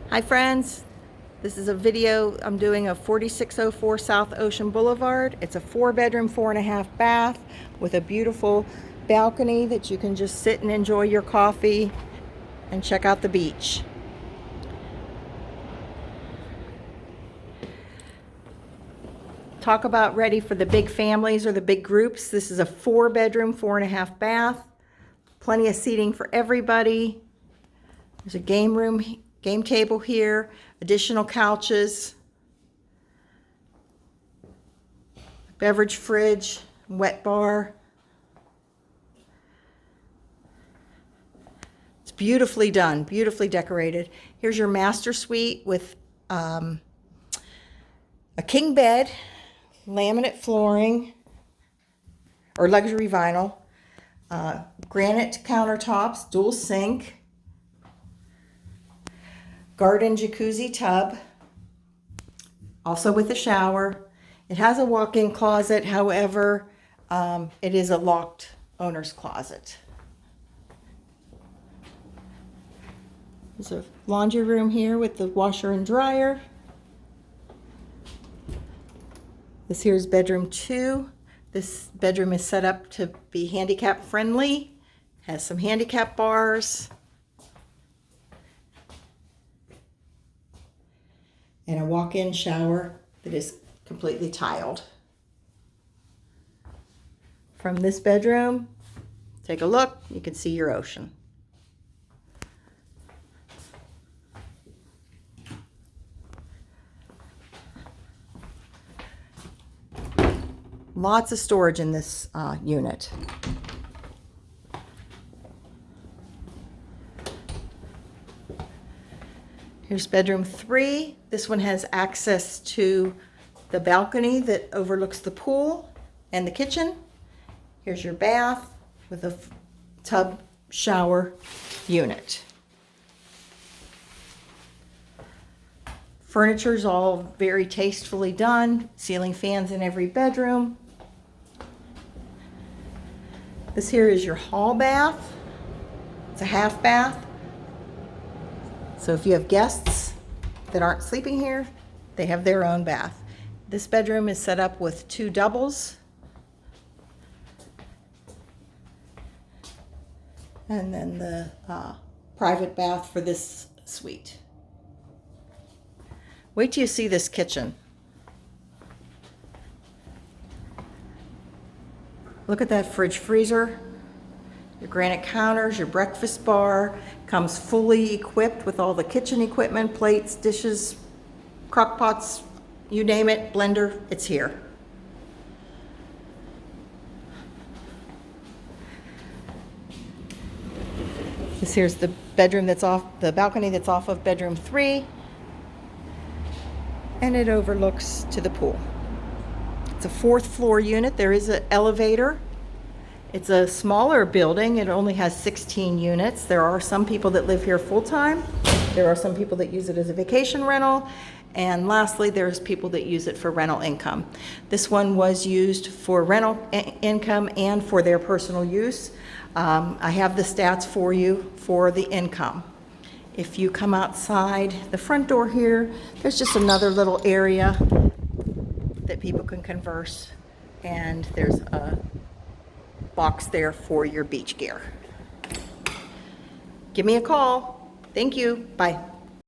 Hi friends, this is a video I'm doing of 4604 South Ocean Boulevard. It's a 4-bedroom, 4.5 bath with a beautiful balcony that you can just sit and enjoy your coffee and check out the beach. Talk about ready for the big families or the big groups. This is a 4-bedroom, 4.5 bath. Plenty of seating for everybody. There's a game table here, additional couches, beverage fridge, wet bar. It's beautifully done, beautifully decorated. Here's your master suite with a king bed, laminate flooring, or luxury vinyl, granite countertops, dual sink, garden jacuzzi tub, also with a shower. It has a walk-in closet, however, it is a locked owner's closet. There's a laundry room here with the washer and dryer. This here is bedroom 2. This bedroom is set up to be handicap friendly, has some handicap bars, and a walk-in shower that is completely tiled. From this bedroom, take a look, you can see your ocean. Lots of storage in this unit. Here's bedroom 3. This one has access to the balcony that overlooks the pool and the kitchen. Here's your bath with a tub shower unit. Furniture's all very tastefully done. Ceiling fans in every bedroom. This here is your hall bath. It's a half bath. So if you have guests that aren't sleeping here, they have their own bath. This bedroom is set up with 2 doubles. And then the private bath for this suite. Wait till you see this kitchen. Look at that fridge freezer. Your granite counters, your breakfast bar, comes fully equipped with all the kitchen equipment, plates, dishes, crock pots, you name it, blender, it's here. This here's the bedroom that's off, the balcony that's off of bedroom 3, and it overlooks to the pool. It's a 4th floor unit. There is an elevator. It's a smaller building. It only has 16 units. There are some people that live here full-time. There are some people that use it as a vacation rental. And lastly, there's people that use it for rental income. This one was used for rental income and for their personal use. I have the stats for you for the income. If you come outside the front door here, there's just another little area that people can converse. And there's a box there for your beach gear. Give me a call. Thank you. Bye.